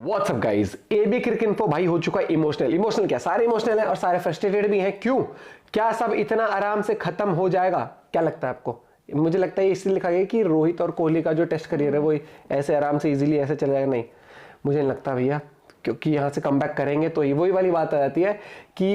What's up guys, AB क्रिक info भाई हो चुका है इमोशनल क्या सारे इमोशनल है और सारे फ्रस्ट्रेटेड भी हैं। क्यों? क्या सब इतना आराम से खत्म हो जाएगा? क्या लगता है आपको? मुझे लगता है इसलिए लिखा गया कि रोहित और कोहली का जो टेस्ट करियर है वो ऐसे आराम से इजीली ऐसे चला जाएगा। नहीं, मुझे नहीं लगता भैया, क्योंकि यहाँ से कम बैक करेंगे तो वही वाली बात आ जाती है कि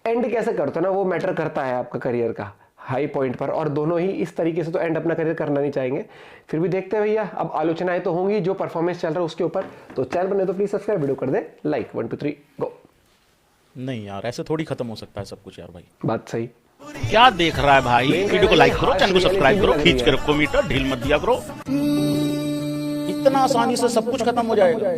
एंड कैसे करते हो ना, वो मैटर करता है आपका करियर का हाई पॉइंट पर। और दोनों ही इस तरीके से तो एंड अपना करियर करना नहीं चाहेंगे। फिर भी देखते हैं भैया, अब आलोचनाएं तो होंगी जो परफॉर्मेंस चल रहा है उसके ऊपर। तो चैनल बने तो प्लीज सब्सक्राइब, वीडियो कर दे लाइक। 1 2 3 गो। नहीं यार, ऐसे थोड़ी खत्म हो सकता है सब कुछ यार भाई। बात सही। क्या देख रहा है भाई? वीडियो को लाइक करो, चैनल को सब्सक्राइब करो, खींच के रखो मीटर, ढील मत दिया करो। इतना आसानी से सब कुछ खत्म हो जाएगा?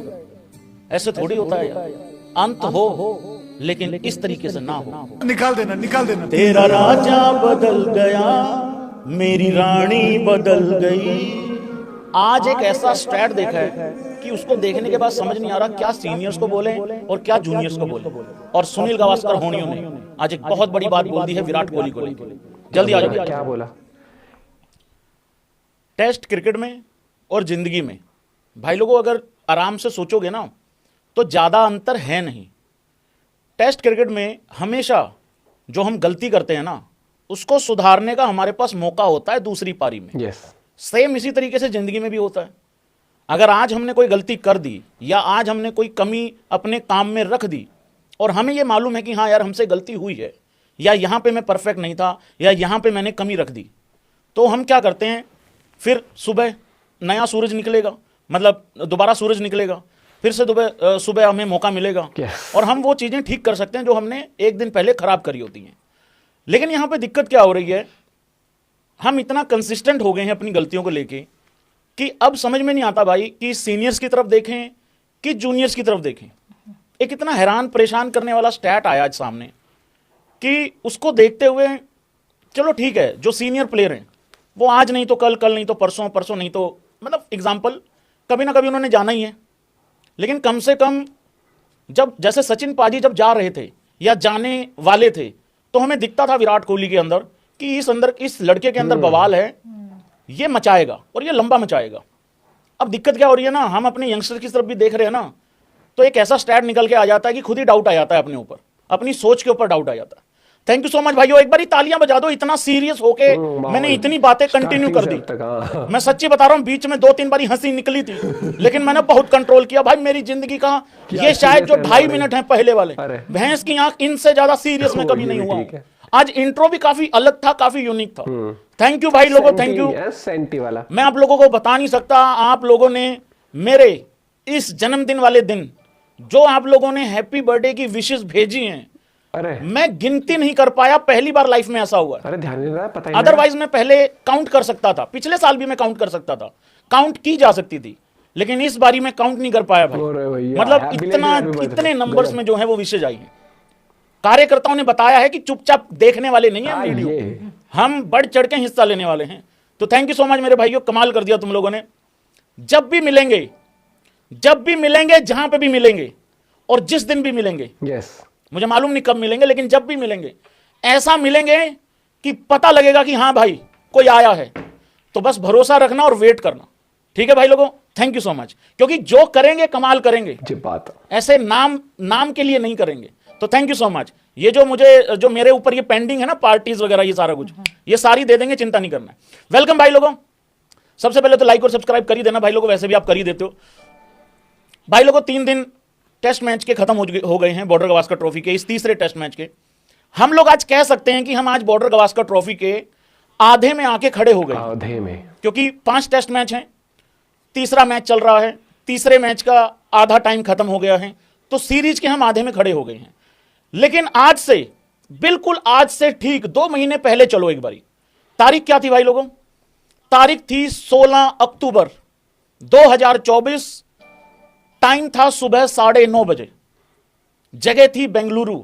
ऐसे थोड़ी होता है यार। अंत हो लेकिन इस तरीके से ना हो। निकाल देना। तेरा राजा बदल गया, मेरी रानी बदल गई। आज एक ऐसा स्टैट देखा है कि उसको देखने के बाद समझ नहीं आ रहा क्या सीनियर्स को बोले और क्या जूनियर्स को बोले। और सुनील गावस्कर होनियों ने आज एक बहुत बड़ी बात बोल दी है विराट कोहली को लेकर। जल्दी आ जाओ। क्या बोला? टेस्ट क्रिकेट में और जिंदगी में भाई लोगों, अगर आराम से सोचोगे ना तो ज्यादा अंतर है नहीं। टेस्ट क्रिकेट में हमेशा जो हम गलती करते हैं ना, उसको सुधारने का हमारे पास मौका होता है दूसरी पारी में। यस। सेम इसी तरीके से जिंदगी में भी होता है। अगर आज हमने कोई गलती कर दी या आज हमने कोई कमी अपने काम में रख दी और हमें यह मालूम है कि हाँ यार हमसे गलती हुई है, या यहां पे मैं परफेक्ट नहीं था, या यहां पे मैंने कमी रख दी, तो हम क्या करते हैं, फिर सुबह नया सूरज निकलेगा, मतलब दोबारा सूरज निकलेगा, फिर से सुबह हमें मौका मिलेगा और हम वो चीजें ठीक कर सकते हैं जो हमने एक दिन पहले खराब करी होती हैं। लेकिन यहां पे दिक्कत क्या हो रही है, हम इतना कंसिस्टेंट हो गए हैं अपनी गलतियों को लेके कि अब समझ में नहीं आता भाई कि सीनियर्स की तरफ देखें कि जूनियर्स की तरफ देखें। एक इतना हैरान परेशान करने वाला स्टैट आया आज सामने कि उसको देखते हुए, चलो ठीक है, जो सीनियर प्लेयर हैं वो आज नहीं तो कल, कल नहीं तो परसों, परसों नहीं तो, मतलब एग्जाम्पल कभी ना कभी उन्होंने जाना ही है। लेकिन कम से कम जब जैसे सचिन पाजी जब जा रहे थे या जाने वाले थे तो हमें दिखता था विराट कोहली के अंदर कि इस लड़के के अंदर बवाल है, ये मचाएगा और ये लंबा मचाएगा। अब दिक्कत क्या हो रही है ना, हम अपने यंगस्टर की तरफ भी देख रहे हैं ना, तो एक ऐसा स्टैट निकल के आ जाता है कि खुद ही डाउट आ जाता है अपने ऊपर, अपनी सोच के ऊपर डाउट आ जाता है। थैंक यू सो मच भाइयों, एक बार तालियां बजा दो। इतना सीरियस होके मैंने इतनी बातें कंटिन्यू कर दी। मैं सच्ची बता रहा हूं, बीच में 2-3 बारी हंसी निकली थी लेकिन मैंने बहुत कंट्रोल किया भाई। मेरी जिंदगी का ये शायद जो 2.5 मिनट है पहले वाले, भैंस की आंख, इनसे ज्यादा सीरियस में कभी नहीं हुआ। आज इंट्रो भी काफी अलग था, काफी यूनिक था। थैंक यू भाई लोगों, थैंक यू। मैं आप लोगों को बता नहीं सकता, आप लोगों ने मेरे इस जन्मदिन वाले दिन जो आप लोगों ने हैप्पी बर्थडे की विशेष भेजी हैं, अरे मैं गिनती नहीं कर पाया। पहली बार लाइफ में ऐसा हुआ। अरे ध्यान नहीं रहा, पता ही अदरवाइज मैं पहले काउंट कर सकता था, पिछले साल भी मैं काउंट कर सकता था, काउंट की जा सकती थी, लेकिन इस बारी मैं काउंट नहीं कर पाया भाई। मतलब इतने नंबर्स में जो है वो विशेष आई है। कार्यकर्ताओं ने बताया है कि चुपचाप देखने वाले नहीं है वीडियो, हम बढ़ चढ़ के हिस्सा लेने वाले हैं। तो थैंक यू सो मच मेरे भाइयों, कमाल कर दिया तुम लोगों ने। जब भी मिलेंगे जहां पे भी मिलेंगे और जिस दिन भी मिलेंगे, मुझे मालूम नहीं कब मिलेंगे, लेकिन जब भी मिलेंगे ऐसा मिलेंगे कि पता लगेगा कि हाँ भाई कोई आया है। तो बस भरोसा रखना और वेट करना, ठीक है भाई लोगों। थैंक यू सो मच, क्योंकि जो करेंगे कमाल करेंगे, ऐसे नाम के लिए नहीं करेंगे। तो थैंक यू सो मच। ये जो मेरे ऊपर ये पेंडिंग है ना, पार्टीज वगैरह, ये सारा कुछ, ये सारी दे देंगे, चिंता नहीं करना। वेलकम भाई लोगों। सबसे पहले तो लाइक और सब्सक्राइब कर ही देना भाई लोगों, वैसे भी आप कर ही देते हो भाई लोगों। 3 दिन टेस्ट मैच के खत्म हो गए हैं बॉर्डर गावस्कर ट्रॉफी के, इस तीसरे टेस्ट मैच के। हम लोग आज कह सकते हैं कि हम आज बॉर्डर गावस्कर ट्रॉफी के आधे में आके खड़े हो गए, आधे में, क्योंकि 5 टेस्ट मैच हैं, तीसरा मैच चल रहा है, तीसरे मैच का आधा टाइम खत्म हो गया है, तो सीरीज के हम आधे में खड़े हो गए हैं। लेकिन आज से, बिल्कुल आज से ठीक 2 महीने पहले चलो एक बारी, तारीख क्या थी भाई लोगों? तारीख थी 16 अक्टूबर 2024, टाइम था सुबह 9:30 बजे, जगह थी बेंगलुरु,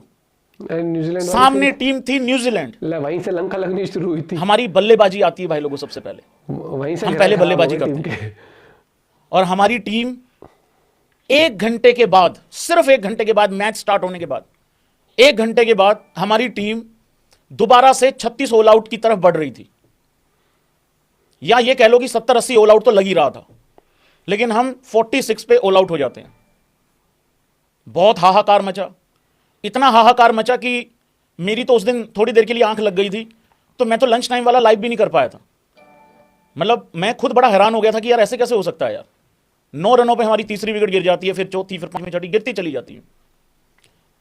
सामने टीम थी न्यूजीलैंड। वहीं से लंका लगनी शुरू हुई थी। हमारी बल्लेबाजी आती है भाई लोगों सबसे पहले, वहीं से हम पहले बल्लेबाजी करते हैं। और हमारी टीम 1 घंटे के बाद, सिर्फ 1 घंटे के बाद, मैच स्टार्ट होने के बाद 1 घंटे के बाद हमारी टीम दोबारा से 36 ऑल आउट की तरफ बढ़ रही थी, या ये कह लो कि 70-80 ऑल आउट तो लग ही रहा था, लेकिन हम 46 पे ऑल आउट हो जाते हैं। बहुत हाहाकार मचा, इतना हाहाकार मचा कि मेरी तो उस दिन थोड़ी देर के लिए आंख लग गई थी, तो मैं तो लंच टाइम वाला लाइव भी नहीं कर पाया था। मतलब मैं खुद बड़ा हैरान हो गया था कि यार ऐसे कैसे हो सकता है यार। 9 रनों पे हमारी तीसरी विकेट गिर जाती है, फिर चौथी, फिर पांचवीं, छठी, गिरती चली जाती है।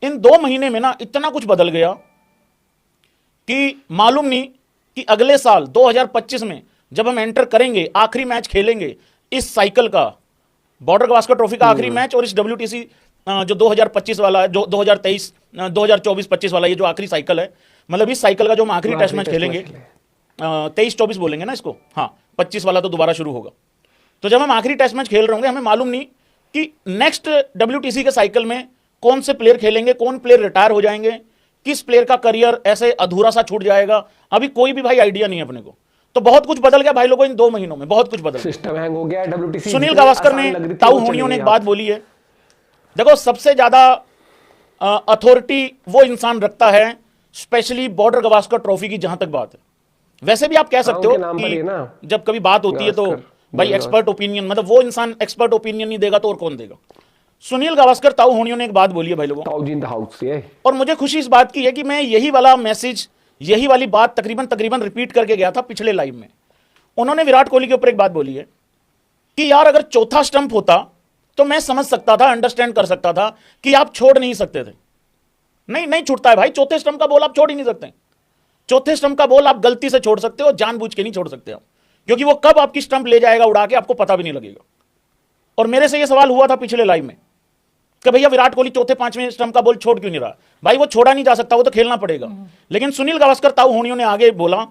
इन 2 महीने में ना इतना कुछ बदल गया कि मालूम नहीं कि अगले साल 2025 में जब हम एंटर करेंगे, आखिरी मैच खेलेंगे इस साइकिल का, बॉर्डर गावस्कर ट्रॉफी का आखिरी मैच, और इस WTC जो 2025 वाला है, जो 2023 2024-25 वाला, ये जो आखिरी साइकिल है, मतलब इस साइकिल का जो हम आखिरी टेस्ट मैच खेलेंगे, 23-24 बोलेंगे ना इसको, हाँ 25 वाला तो दोबारा शुरू होगा। तो जब हम आखिरी टेस्ट मैच खेल रहे होंगे, हमें मालूम नहीं कि नेक्स्ट WTC के साइकिल में कौन से प्लेयर खेलेंगे, कौन प्लेयर रिटायर हो जाएंगे, किस प्लेयर का करियर ऐसे अधूरा सा छूट जाएगा, अभी कोई भी भाई आइडिया नहीं है अपने को। तो बहुत कुछ बदल गया भाई लोगों, इन 2 महीनों में बहुत कुछ बदल गया। सिस्टम हैंग हो गया, WTC सुनील गावस्कर ने, ताऊ होनियो ने एक बात बोली है, देखो सबसे ज्यादा अथॉरिटी वो इंसान रखता है स्पेशली बॉर्डर गावस्कर ट्रॉफी की, जहां तक बात है। वैसे भी आप कह सकते हो कि जब कभी बात होती है तो भाई एक्सपर्ट ओपिनियन, मतलब वो इंसान एक्सपर्ट ओपिनियन नहीं देगा तो और कौन देगा। सुनील गावस्कर, ताऊ होनियो ने एक बात बोली है भाई लोगों, ताऊ जी इन द हाउस, और मुझे खुशी इस बात की है कि मैं यही वाला मैसेज, यही वाली बात तकरीबन रिपीट करके गया था पिछले लाइव में। उन्होंने विराट कोहली के ऊपर एक बात बोली है कि यार अगर चौथा स्टंप होता तो मैं समझ सकता था, अंडरस्टैंड कर सकता था कि आप छोड़ नहीं सकते थे। नहीं छूटता है भाई, चौथे स्टंप का बॉल आप छोड़ ही नहीं सकते। चौथे स्टंप का बॉल आप गलती से छोड़ सकते हो, जानबूझ के नहीं छोड़ सकते आप, क्योंकि वो कब आपकी स्टंप ले जाएगा उड़ा के आपको पता भी नहीं लगेगा। और मेरे से ये सवाल हुआ था पिछले लाइव में कि भैया विराट कोहली चौथे पांचवें स्टंप का बॉल छोड़ क्यों नहीं रहा। भाई वो छोड़ा नहीं जा सकता, वो तो खेलना पड़ेगा। लेकिन सुनील गावस्कर, ताऊ होनियो ने आगे बोला,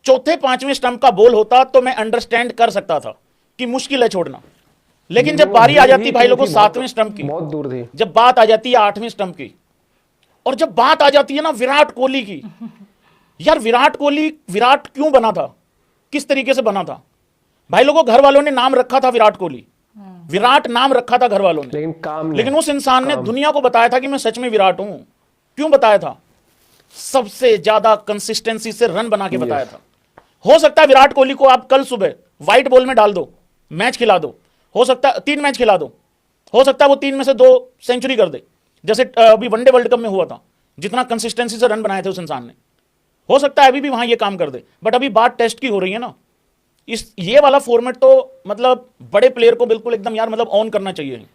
चौथे पांचवें स्टंप का बॉल होता तो मैं अंडरस्टैंड कर सकता था कि मुश्किल है छोड़ना, लेकिन जब बारी आ जाती भाई लोगों 7वें स्टंप की, बहुत दूर थी, जब बात आ जाती है 8वें स्टंप की, और जब बात आ जाती है ना विराट कोहली की, यार विराट कोहली विराट क्यों बना था, किस तरीके से बना था भाई लोगों। घर वालों ने नाम रखा था विराट कोहली, विराट नाम रखा था घर वालों ने, लेकिन उस इंसान ने दुनिया को बताया था कि मैं सच में विराट हूं। क्यों बताया था? सबसे ज्यादा कंसिस्टेंसी से रन बना के बताया था। हो सकता है विराट कोहली को आप कल सुबह व्हाइट बॉल में डाल दो, मैच खिला दो, हो सकता है 3 मैच खिला दो, हो सकता है वो 3 में से 2 सेंचुरी कर दे, जैसे अभी वनडे वर्ल्ड कप में हुआ था, जितना कंसिस्टेंसी से रन बनाए थे उस इंसान ने। हो सकता है अभी भी वहां ये काम कर दे, बट अभी बात टेस्ट की हो रही है ना। ये वाला फॉर्मेट तो मतलब बड़े प्लेयर को बिल्कुल एकदम यार मतलब ऑन करना चाहिए।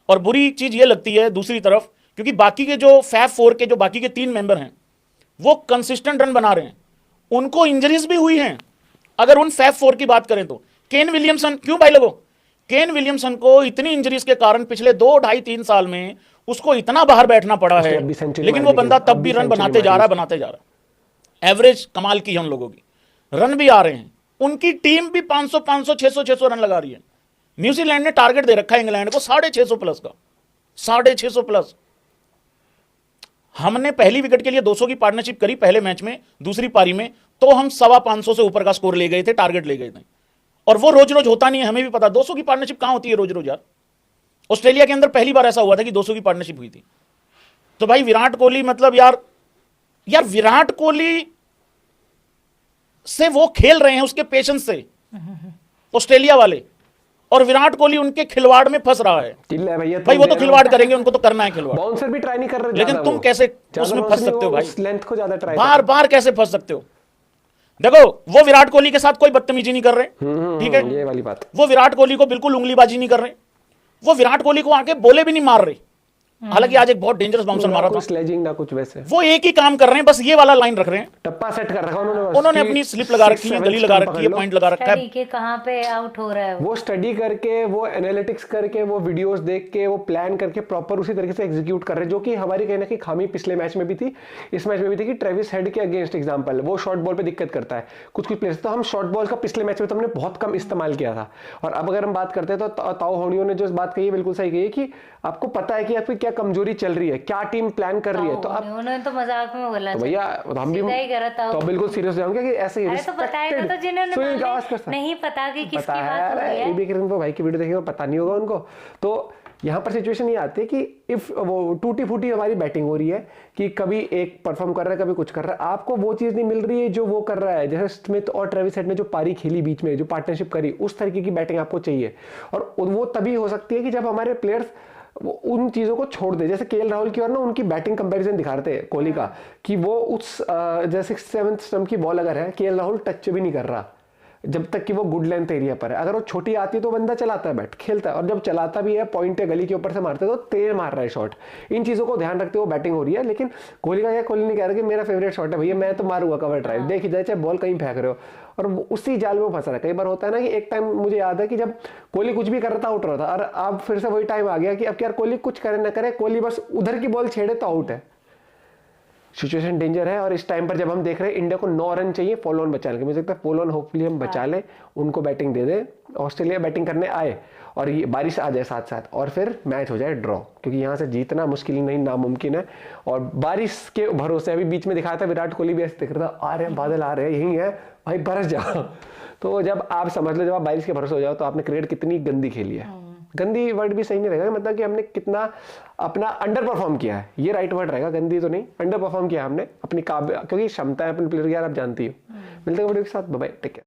और बुरी चीज ये लगती है दूसरी तरफ, क्योंकि बाकी के जो फैब 4 के जो बाकी के 3 मेंबर हैं वो कंसिस्टेंट रन बना रहे हैं, उनको इंजरीज भी हुई हैं। अगर उन फैब 4 की बात करें तो केन विलियमसन, क्यों भाई लोगों, केन विलियमसन को इतनी इंजरीज के कारण पिछले 2, 2.5, 3 साल में उसको इतना बाहर बैठना पड़ा है, लेकिन वो बंदा तब भी रन बनाते जा रहा है। एवरेज कमाल की है उन लोगों की, रन भी आ रहे हैं, उनकी टीम भी 500, 600 रन लगा रही है। न्यूजीलैंड ने टारगेट दे रखा है इंग्लैंड को 650 प्लस का, 650 प्लस। हमने पहली विकेट के लिए 200 की पार्टनरशिप करी पहले मैच में, दूसरी पारी में तो हम 525 से ऊपर का स्कोर ले गए थे, टारगेट ले गए थे। और वो रोज रोज होता नहीं है, हमें भी पता। 200 की पार्टनरशिप कहां होती है रोज रोज यार। ऑस्ट्रेलिया के अंदर पहली बार ऐसा हुआ था कि 200 की पार्टनरशिप हुई थी। तो भाई विराट कोहली मतलब यार विराट कोहली से वो खेल रहे हैं उसके पेशेंस से, ऑस्ट्रेलिया वाले, और विराट कोहली उनके खिलवाड़ में फंस रहा है। भाई वो तो खिलवाड़ करेंगे, उनको तो करना है खिलवाड़। बाउंसर भी ट्राई नहीं कर रहे, लेकिन तुम कैसे उसमें फंस सकते हो भाई, लेंथ को ज्यादा ट्राई बार बार कैसे फंस सकते हो। देखो वो विराट कोहली के साथ कोई बदतमीजी नहीं कर रहे, ठीक है, ये वाली बात। वो विराट कोहली को बिल्कुल उंगलीबाजी नहीं कर रहे, वो विराट कोहली को आके बोले भी नहीं मार रहे। हालांकि आज एक बहुत डेंजरस बाउंसर मारा था, स्लेजिंग ना कुछ वैसे। वो एक ही काम कर रहे हैं, बस ये वाला लाइन रख रहे हैं, टप्पा सेट कर रखा उन्होंने अपनी स्लिप लगा रखी है, गली लगा रखी है, पॉइंट लगा रखा है कि कहां पे आउट हो रहा है। वो स्टडी करके, वो एनालिटिक्स करके, वो वीडियोस देख के, वो प्लान करके प्रॉपर उसी तरीके से एग्जीक्यूट कर रहे हैं, जो कि हमारी कहीं ना कहीं खामी पिछले मैच में भी थी, इस मैच में भी थी कि ट्रेविस हेड के अगेंस्ट एग्जांपल वो शॉर्ट बॉल पे दिक्कत करता है कुछ प्लेयर्स। तो हम शॉर्ट बॉल का पिछले मैच में तो हमने बहुत कम इस्तेमाल किया था। और अब अगर हम बात करते हैं तो ताऊ होनियो ने जो बात कही है बिल्कुल सही कही है कि आपको पता है कि आपकी क्या कमजोरी चल रही है, क्या टीम प्लान कर रही है। तो आप उन्होंने तो मजाक में बोला, तो भैया हम भी तो बिल्कुल सीरियस जाऊंगे कि ऐसे ही तो बताएगा तो जिन्होंने नहीं पता कि किसकी बात हो रही है। एबी किरण भाई की वीडियो देखेंगे पता नहीं होगा उनको। तो यहाँ पर सिचुएशन ये आती है कि इफ वो टूटी फूटी हमारी बैटिंग हो रही है कि कभी एक परफॉर्म कर रहा है, कभी कुछ कर रहा है, आपको वो चीज नहीं मिल रही है जो वो कर रहा है। जैसे स्मिथ और ट्रेविस हेड ने जो पारी खेली बीच में, जो पार्टनरशिप करी, उस तरीके की बैटिंग आपको चाहिए। और वो तभी हो सकती है कि जब हमारे प्लेयर्स उन चीजों को छोड़ दे। जैसे केएल राहुल की और ना उनकी बैटिंग कंपैरिजन दिखा रहे थे कोहली का कि वो उस जैसे 7th स्टंप की बॉल अगर है, केएल राहुल टच भी नहीं कर रहा जब तक कि वो गुड लेंथ एरिया पर है। अगर वो छोटी आती है तो बंदा चलाता है, बैट खेलता है, और जब चलाता भी है पॉइंट या गली के ऊपर से मारता है तो तेज मार रहा है शॉट। इन चीजों को ध्यान रखते हुए बैटिंग हो रही है। लेकिन कोहली का क्या, कोहली ने कह रहा कि मेरा फेवरेट शॉट है भैया, मैं तो मारूंगा कवर ड्राइव, देखी जाए चाहे बॉल कहीं फेंक रहे हो, और उसी जाल में फंस रहा है। कई बार होता है ना कि एक टाइम मुझे याद है कि जब कोहली कुछ भी कर रहा था आउट रहा था, और अब फिर से वही टाइम आ गया कि अब यार कोहली कुछ करे ना करे, कोहली बस उधर की बॉल छेड़े तो आउट है। सिचुएशन डेंजर है। और इस टाइम पर जब हम देख रहे हैं इंडिया को 9 रन चाहिए फॉलो ऑन बचाने के, मुझे लगता है फॉलो ऑन होपफुली हम बचा लें, उनको बैटिंग दे दे, ऑस्ट्रेलिया बैटिंग करने आए और ये बारिश आ जाए साथ साथ, और फिर मैच हो जाए ड्रॉ, क्योंकि यहाँ से जीतना मुश्किल नहीं नामुमकिन है। और बारिश के भरोसे अभी बीच में दिखाया था विराट कोहली भी ऐसे दिख रहा था, आ रहे हैं बादल, आ रहे हैं, यही है भाई, बरस जाओ। तो जब आप समझ लो, जब आप बारिश के भरोसे हो जाओ तो आपने क्रिकेट कितनी गंदी खेली है। गंदी वर्ड भी सही नहीं रहेगा, मतलब कि हमने कितना अपना अंडर परफॉर्म किया है, ये राइट वर्ड रहेगा, गंदी तो नहीं, अंडर परफॉर्म किया हमने अपनी क्योंकि क्षमता है अपने प्लेयर की, यार आप जानती हो। मिलते हैं वीडियो के साथ, बाय बाय, टेक केयर।